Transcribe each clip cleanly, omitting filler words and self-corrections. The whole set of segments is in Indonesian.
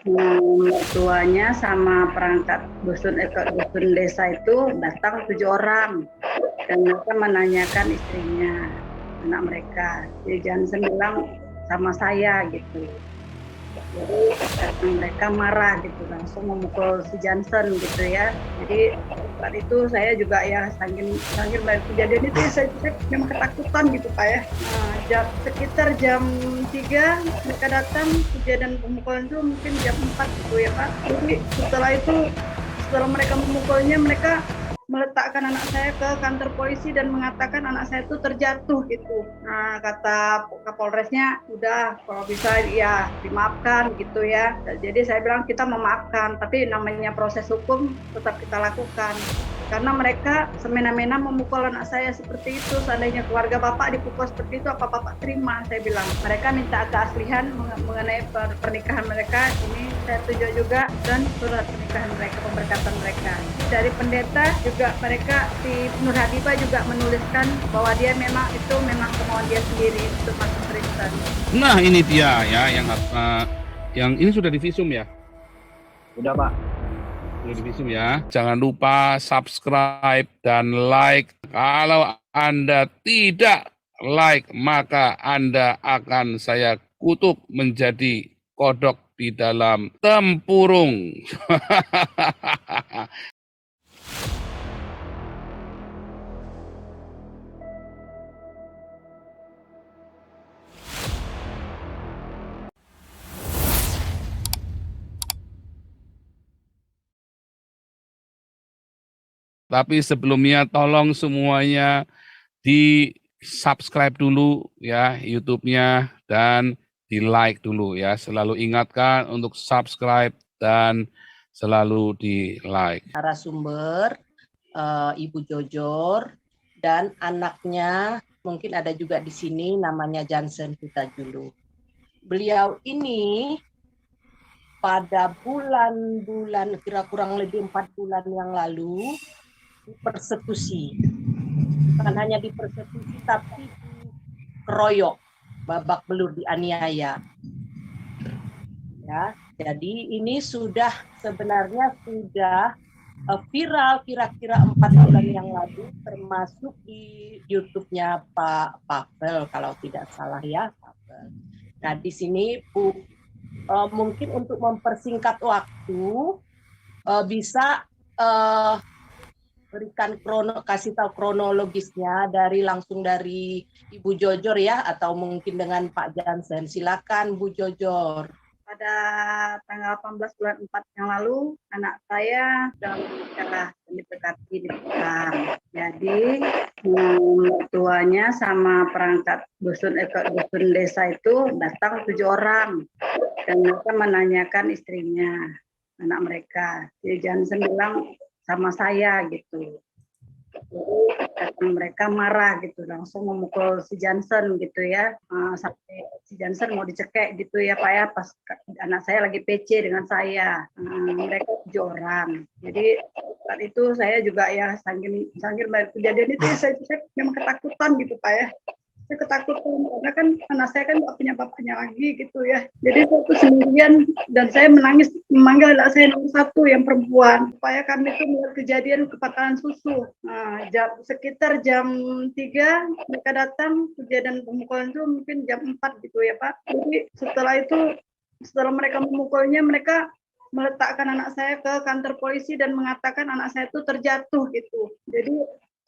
Mertuanya sama perangkat dusun desa itu datang 7 orang dan mereka menanyakan istrinya, anak mereka. Jadi Johnson bilang sama saya gitu. Jadi karena mereka marah gitu, langsung memukul si Johnson gitu ya. Jadi saat itu saya juga ya sanggir dari kejadian itu ya, saya memang ketakutan gitu Pak ya. Nah, sekitar jam 3 mereka datang, kejadian pemukulan itu mungkin jam 4 gitu ya Pak. Jadi setelah mereka memukulnya, mereka meletakkan anak saya ke kantor polisi dan mengatakan anak saya itu terjatuh gitu. Nah, kata Kapolresnya, udah kalau bisa ya dimaafkan gitu ya. Jadi saya bilang kita memaafkan, tapi namanya proses hukum tetap kita lakukan. Karena mereka semena-mena memukul anak saya seperti itu. Seandainya keluarga Bapak dipukul seperti itu, apa Bapak terima? Saya bilang. Mereka minta keaslihan mengenai pernikahan mereka. Ini saya tunjuk juga dan surat pernikahan mereka, pemberkatan mereka. Dari pendeta juga mereka, si Nur Hadibah juga menuliskan bahwa dia memang kemauan dia sendiri untuk masuk Kristen. Nah, ini dia ya yang ini sudah divisum ya. Udah Pak. Sudah divisum ya. Jangan lupa subscribe dan like. Kalau Anda tidak like, maka Anda akan saya kutuk menjadi kodok di dalam tempurung. Tapi sebelumnya tolong semuanya di subscribe dulu ya YouTube-nya dan di like dulu ya. Selalu ingatkan untuk subscribe dan selalu di like. Narasumber Ibu Jojor dan anaknya mungkin ada juga di sini namanya Johnson Huta-Julu. Beliau ini pada bulan-bulan kira kurang lebih 4 bulan yang lalu dipersekusi. Bukan hanya dipersekusi tapi dikeroyok, babak belur, dianiaya. Ya, jadi ini sebenarnya sudah viral kira-kira 4 bulan yang lalu, termasuk di YouTube-nya Pak Pavel kalau tidak salah ya, Pavel. Nah, di sini mungkin untuk mempersingkat waktu bisa berikan kasih tahu kronologisnya langsung dari Ibu Jojor ya, atau mungkin dengan Pak Johnson. Silakan Bu Jojor. Pada tanggal 18 bulan 4 yang lalu, anak saya dalam menikah dan didekati di Petang. Jadi, mertuanya sama perangkat dusun desa itu datang 7 orang dan mereka menanyakan istrinya, anak mereka. Jadi Johnson bilang sama saya gitu. Jadi mereka marah gitu, langsung memukul si Johnson gitu ya, sampai si Johnson mau dicekek gitu ya Pak ya, pas anak saya lagi PC dengan saya. Mereka 7 orang. Jadi saat itu saya juga ya sanggir dari kejadian itu, saya memang ketakutan gitu Pak ya. Saya ketakutan karena kan anak saya kan nggak punya bapaknya lagi gitu ya. Jadi saya tuh sendirian dan saya menangis memanggil anak saya nomor 1 yang perempuan supaya kami tuh melihat kejadian kebakaran susu. Nah, sekitar jam 3 mereka datang, kejadian pemukulan itu mungkin jam 4 gitu ya Pak. Jadi setelah mereka memukulnya, mereka meletakkan anak saya ke kantor polisi dan mengatakan anak saya itu terjatuh gitu. Jadi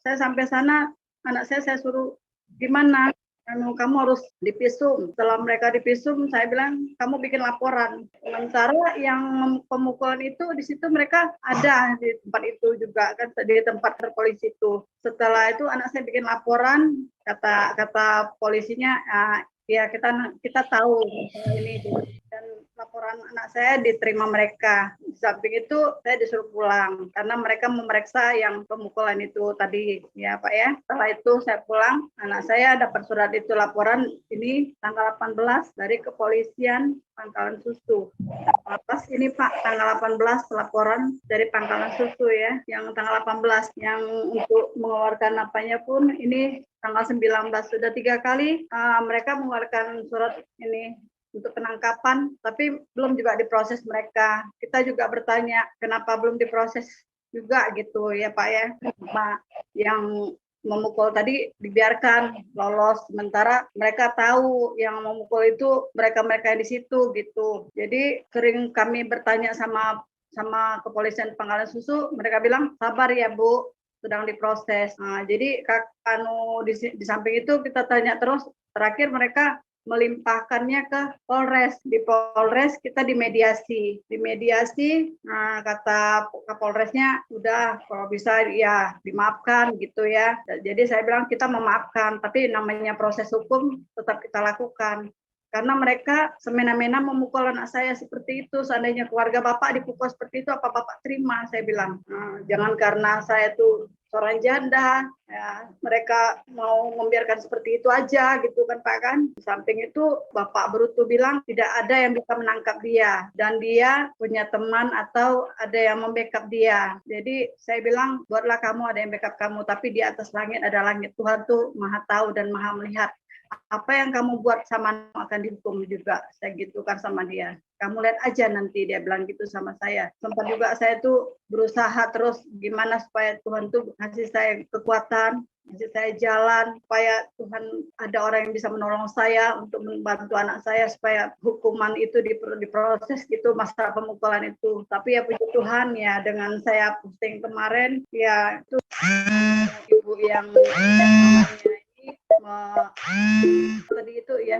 saya sampai sana, anak saya suruh gimana, kamu harus divisum. Setelah mereka divisum, saya bilang kamu bikin laporan. Sementara yang pemukulan itu di situ mereka ada di tempat itu juga kan, di tempat polisi itu. Setelah itu anak saya bikin laporan, kata polisinya, ya kita tahu ini, dan laporan anak saya diterima mereka. Di samping itu saya disuruh pulang karena mereka memeriksa yang pemukulan itu tadi ya Pak ya. Setelah itu saya pulang, anak saya dapat surat itu, laporan ini tanggal 18 dari kepolisian Pangkalan Susu. Pas ini Pak, tanggal 18 laporan dari Pangkalan Susu ya, yang tanggal 18, yang untuk mengeluarkan apanya pun ini tanggal 19. Sudah 3 kali mereka mengeluarkan surat ini untuk penangkapan, tapi belum juga diproses mereka. Kita juga bertanya kenapa belum diproses juga gitu ya Pak ya. Yang memukul tadi dibiarkan lolos, sementara mereka tahu yang memukul itu mereka-mereka yang di situ gitu. Jadi sering kami bertanya sama kepolisian Pangkalan Susu, mereka bilang sabar ya Bu, sedang diproses. Nah, jadi di samping itu kita tanya terus, terakhir mereka melimpahkannya ke Polres. Di Polres kita dimediasi. Nah, kata Kapolresnya udah kalau bisa ya dimaafkan gitu ya. Jadi saya bilang kita memaafkan, tapi namanya proses hukum tetap kita lakukan. Karena mereka semena-mena memukul anak saya seperti itu. Seandainya keluarga Bapak dipukul seperti itu, apa Bapak terima? Saya bilang, jangan karena saya tuh seorang janda, ya, mereka mau membiarkan seperti itu aja gitu kan Pak kan. Di samping itu Bapak Brutu bilang tidak ada yang bisa menangkap dia. Dan dia punya teman atau ada yang membackup dia. Jadi saya bilang, buatlah kamu ada yang backup kamu. Tapi di atas langit ada langit. Tuhan tuh maha tahu dan maha melihat. Apa yang kamu buat sama akan dihukum juga. Saya gitu kan sama dia. Kamu lihat aja nanti, dia bilang gitu sama saya. Sempat juga saya tuh berusaha terus gimana supaya Tuhan tuh kasih saya kekuatan, kasih saya jalan, supaya Tuhan ada orang yang bisa menolong saya untuk membantu anak saya supaya hukuman itu diproses gitu, masalah pemukulan itu. Tapi ya puji Tuhan ya, dengan saya posting kemarin ya itu ibu yang namanya tadi itu ya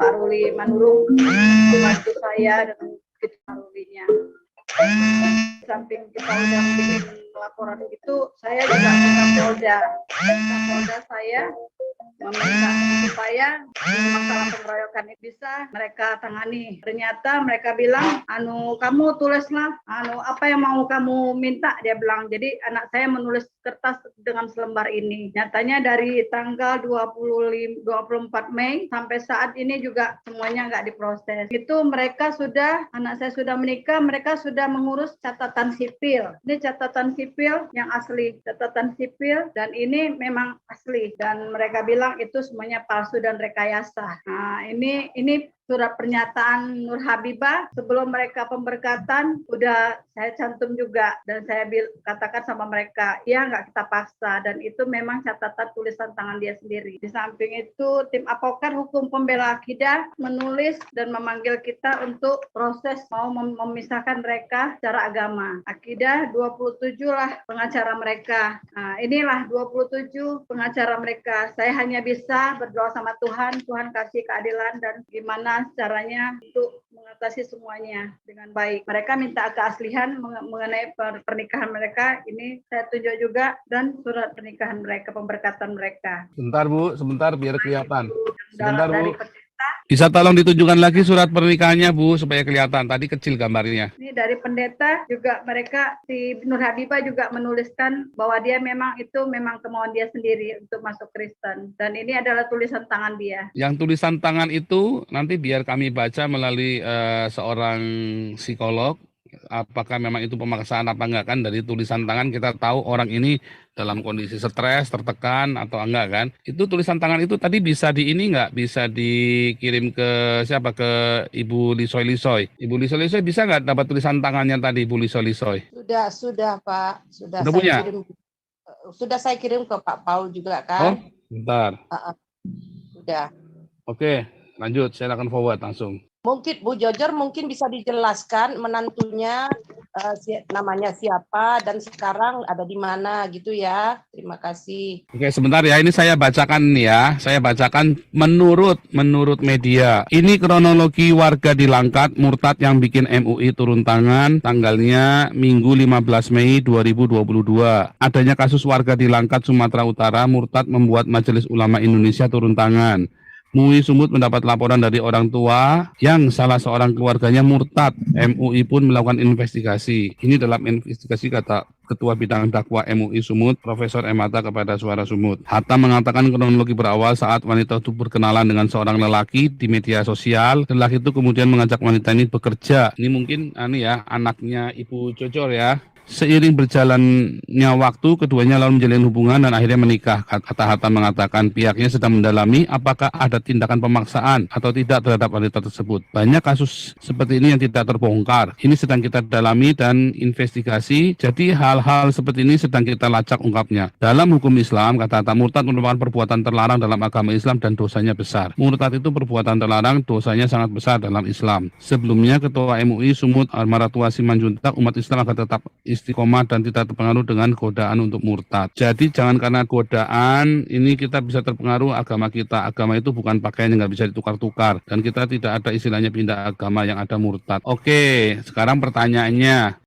Pak Ruli Manurung membantu saya dengan Pak Rulinya. Samping kita udah bikin laporan itu, saya juga ke Polda saya meminta supaya masalah pengeroyokan ini bisa mereka tangani. Ternyata mereka bilang, kamu tulislah, apa yang mau kamu minta, dia bilang. Jadi anak saya menulis kertas dengan selembar ini. Nyatanya dari tanggal 24 Mei sampai saat ini juga semuanya nggak diproses. Itu mereka anak saya sudah menikah, mereka sudah mengurus catatan sipil. Ini catatan sipil yang asli, catatan sipil, dan ini memang asli. Dan mereka bilang itu semuanya palsu dan rekayasa. Nah, ini surat pernyataan Nur Habibah sebelum mereka pemberkatan udah saya cantum juga, dan saya katakan sama mereka, ya nggak kita paksa, dan itu memang catatan tulisan tangan dia sendiri. Di samping itu tim advokat hukum pembela akidah menulis dan memanggil kita untuk proses mau memisahkan mereka secara agama. Akidah 27 lah pengacara mereka. Nah, inilah 27 pengacara mereka. Saya hanya bisa berdoa sama Tuhan kasih keadilan dan gimana caranya untuk mengatasi semuanya dengan baik. Mereka minta keaslian mengenai pernikahan mereka, ini saya tunjuk juga, dan surat pernikahan mereka, pemberkatan mereka. Sebentar biar kelihatan. Sebentar Bu. Bisa tolong ditunjukkan lagi surat pernikahannya Bu, supaya kelihatan. Tadi kecil gambarnya. Ini dari pendeta juga, mereka si Nur Habibah juga menuliskan bahwa dia memang kemauan dia sendiri untuk masuk Kristen, dan ini adalah tulisan tangan dia. Yang tulisan tangan itu nanti biar kami baca melalui seorang psikolog. Apakah memang itu pemaksaan apa enggak, kan dari tulisan tangan kita tahu orang ini dalam kondisi stres, tertekan atau enggak kan. Itu tulisan tangan itu tadi bisa bisa dikirim ke siapa, ke Ibu Lisoy. Ibu Lisoy bisa enggak dapat tulisan tangannya tadi Ibu Lisoy? Sudah Pak, sudah saya punya? Sudah saya kirim ke Pak Paul juga kan. Oh, bentar. Sudah. Oke, lanjut, saya akan forward langsung. Mungkin Bu Jojor bisa dijelaskan menantunya namanya siapa dan sekarang ada di mana gitu ya. Terima kasih. Oke, sebentar ya, ini saya bacakan ya. Saya bacakan menurut media. Ini kronologi warga di Langkat murtad yang bikin MUI turun tangan, tanggalnya Minggu 15 Mei 2022. Adanya kasus warga di Langkat Sumatera Utara murtad membuat Majelis Ulama Indonesia turun tangan. MUI Sumut mendapat laporan dari orang tua yang salah seorang keluarganya murtad. MUI pun melakukan investigasi. Ini dalam investigasi kata Ketua Bidang Dakwah MUI Sumut, Profesor M. Hatta kepada Suara Sumut. Hatta mengatakan kronologi berawal saat wanita itu berkenalan dengan seorang lelaki di media sosial. Lelaki itu kemudian mengajak wanita ini bekerja. Ini mungkin anaknya Ibu Jojor ya. Seiring berjalannya waktu, keduanya lalu menjalin hubungan dan akhirnya menikah. Kata Hatta mengatakan pihaknya sedang mendalami apakah ada tindakan pemaksaan atau tidak terhadap wanita tersebut. Banyak kasus seperti ini yang tidak terbongkar. Ini sedang kita dalami dan investigasi. Jadi hal-hal seperti ini sedang kita lacak ungkapnya. Dalam hukum Islam, kata Hatta, murtad merupakan perbuatan terlarang dalam agama Islam dan dosanya besar. Murtad itu perbuatan terlarang, dosanya sangat besar dalam Islam. Sebelumnya, Ketua MUI Sumut Almaratua Simanjuntak, umat Islam akan tetap istiqomah dan tidak terpengaruh dengan godaan untuk murtad. Jadi jangan karena godaan ini kita bisa terpengaruh agama kita. Agama itu bukan pakaian yang nggak bisa ditukar-tukar. Dan kita tidak ada istilahnya pindah agama yang ada murtad. Oke, sekarang pertanyaannya.